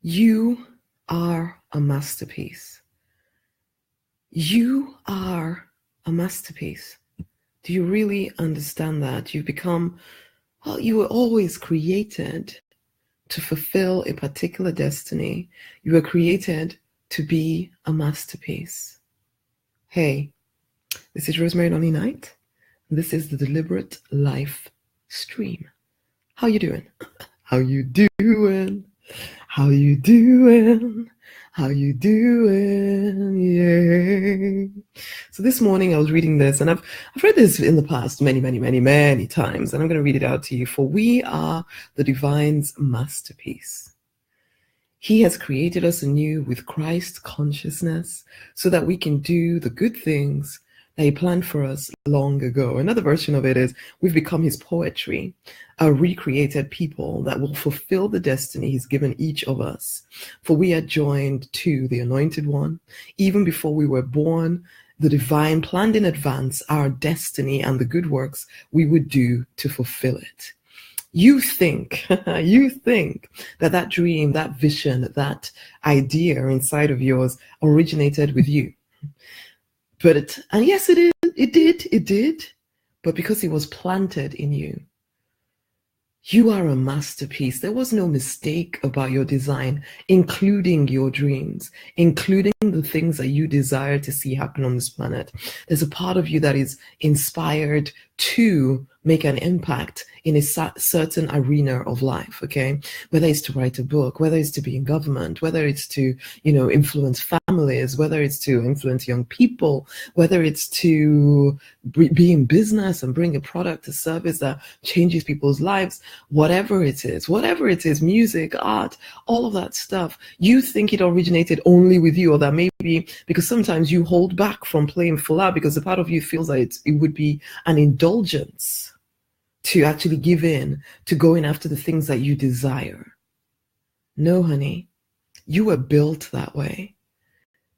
You are a masterpiece. You are a masterpiece. Do you really understand that? You've become, well, you were always created to fulfill a particular destiny. You were created to be a masterpiece. Hey, this is Rosemary Nonny Knight. This is the Deliberate Life Stream. How you doing? How you doing? How you doing? How you doing? Yay. So this morning I was reading this, and I've read this in the past many times, and I'm going to read it out to you. For we are the divine's masterpiece. He has created us anew with Christ consciousness so that we can do the good things that he planned for us long ago. Another version of it is we've become his poetry, a recreated people that will fulfill the destiny he's given each of us. For we are joined to the Anointed One. Even before we were born, the divine planned in advance our destiny and the good works we would do to fulfill it. You think that dream, that vision, that idea inside of yours originated with you. And yes, it did. But because it was planted in you, you are a masterpiece. There was no mistake about your design, including your dreams, including the things that you desire to see happen on this planet. There's a part of you that is inspired to make an impact in a certain arena of life, okay? Whether it's to write a book, whether it's to be in government, whether it's to, influence families, whether it's to influence young people, whether it's to be in business and bring a product, a service that changes people's lives, whatever it is, music, art, all of that stuff, you think it originated only with you, or that maybe because sometimes you hold back from playing full out because a part of you feels like it would be an indulgence to actually give in to going after the things that you desire. No, honey, you were built that way.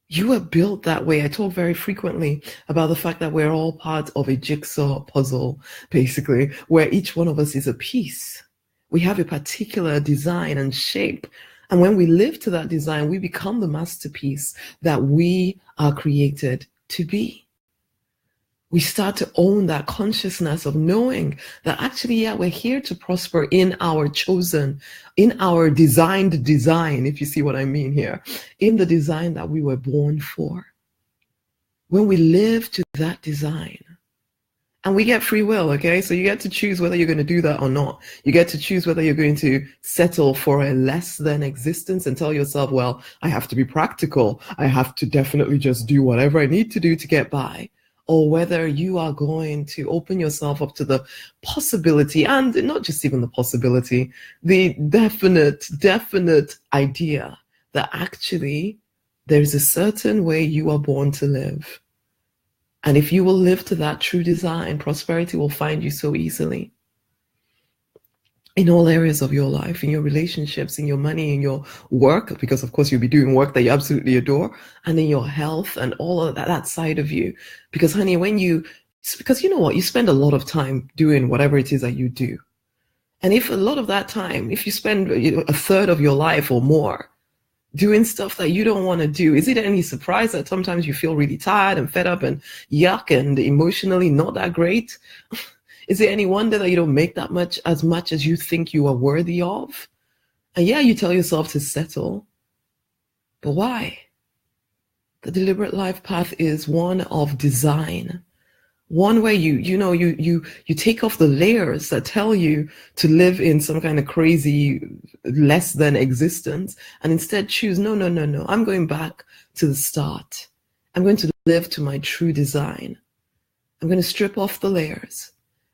You were built that way. I talk very frequently about the fact that we're all part of a jigsaw puzzle, basically, where each one of us is a piece. We have a particular design and shape. And when we live to that design, we become the masterpiece that we are created to be. We start to own that consciousness of knowing that actually, yeah, we're here to prosper in our chosen, in our designed design, if you see what I mean here, in the design that we were born for. When we live to that design, and we get free will, okay? So you get to choose whether you're going to do that or not. You get to choose whether you're going to settle for a less than existence and tell yourself, well, I have to be practical. I have to definitely just do whatever I need to do to get by. Or whether you are going to open yourself up to the possibility, and not just even the possibility, the definite idea that actually there's a certain way you are born to live. And if you will live to that true design, prosperity will find you so easily. In all areas of your life, in your relationships, in your money, in your work, because of course you'll be doing work that you absolutely adore, and in your health and all of that side of you. Because honey, because you know what, you spend a lot of time doing whatever it is that you do. And if a lot of that time, if you spend a third of your life or more doing stuff that you don't want to do, is it any surprise that sometimes you feel really tired and fed up and yuck and emotionally not that great? Is it any wonder that you don't make that much as you think you are worthy of? And yeah, you tell yourself to settle. But why? The deliberate life path is one of design. One where you take off the layers that tell you to live in some kind of crazy less than existence and instead choose, no. I'm going back to the start. I'm going to live to my true design. I'm going to strip off the layers.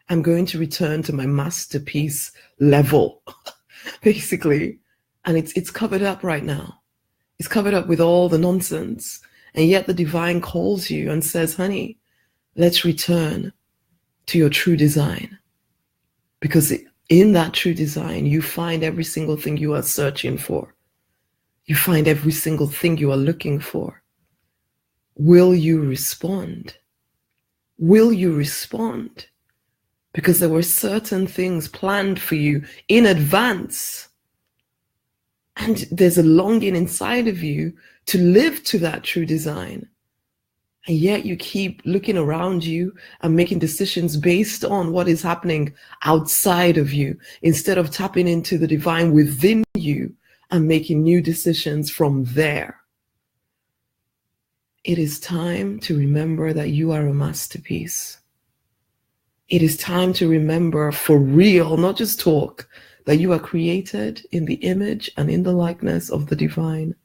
I'm going to return to my masterpiece level, basically. And it's covered up right now. It's covered up with all the nonsense. And yet the divine calls you and says, honey, let's return to your true design. Because in that true design, you find every single thing you are searching for. You find every single thing you are looking for. Will you respond? Will you respond? Because there were certain things planned for you in advance. And there's a longing inside of you to live to that true design. And yet you keep looking around you and making decisions based on what is happening outside of you, instead of tapping into the divine within you and making new decisions from there. It is time to remember that you are a masterpiece. It is time to remember for real, not just talk, that you are created in the image and in the likeness of the divine.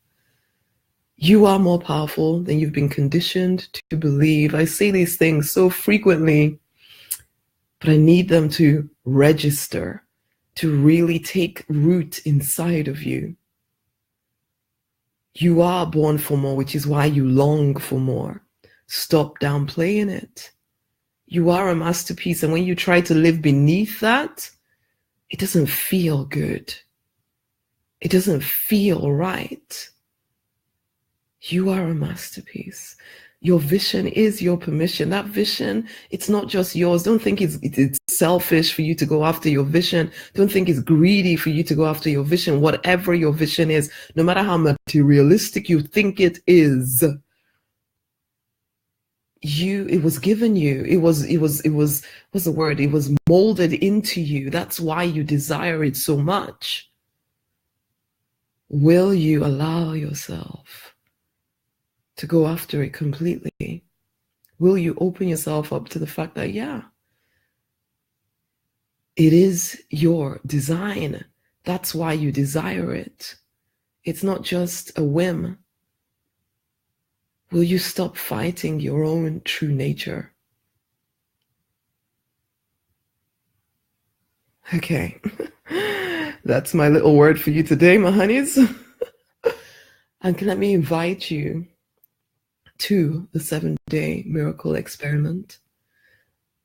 You are more powerful than you've been conditioned to believe. I say these things so frequently, but I need them to register, to really take root inside of you. You are born for more, which is why you long for more. Stop downplaying it. You are a masterpiece, and when you try to live beneath that, it doesn't feel good. It doesn't feel right. You are a masterpiece. Your vision is your permission. That vision, it's not just yours. Don't think it's selfish for you to go after your vision. Don't think it's greedy for you to go after your vision. Whatever your vision is, no matter how materialistic you think it is, it was given you. It was what's the word? It was molded into you. That's why you desire it so much. Will you allow yourself to go after it completely? Will you open yourself up to the fact that, yeah, it is your design. That's why you desire it. It's not just a whim. Will you stop fighting your own true nature? Okay, that's my little word for you today, my honeys. And let me invite you to the 7-day miracle experiment.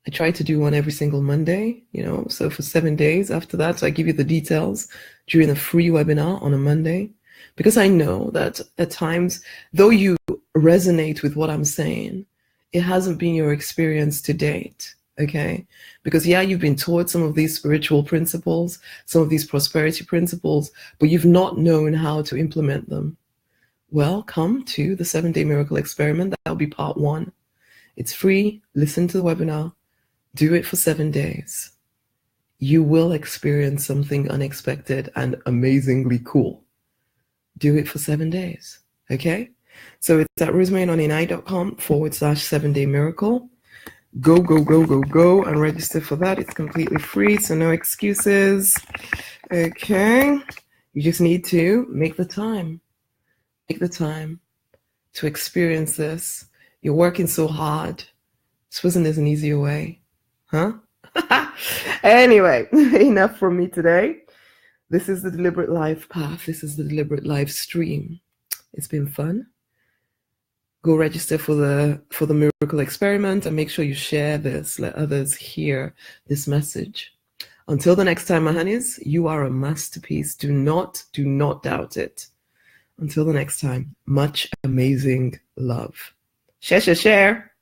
I try to do one every single Monday, so for 7 days. After that, so I give you the details during a free webinar on a Monday, because I know that at times, though you resonate with what I'm saying, it hasn't been your experience to date. Okay, because you've been taught some of these spiritual principles, some of these prosperity principles, but you've not known how to implement them. Well, come to the 7-day miracle experiment. That'll be part 1. It's free. Listen to the webinar. Do it for 7 days. You will experience something unexpected and amazingly cool. Do it for 7 days. Okay? So it's at rosemaryonlinai.com/7-day miracle. Go and register for that. It's completely free, so no excuses. Okay? You just need to make the time. Take the time to experience this. You're working so hard. Suppose there's an easier way. Huh? Anyway, enough from me today. This is the Deliberate Life Path. This is the Deliberate Life Stream. It's been fun. Go register for the miracle experiment and make sure you share this. Let others hear this message. Until the next time, my honeys, you are a masterpiece. Do not doubt it. Until the next time, much amazing love. Share.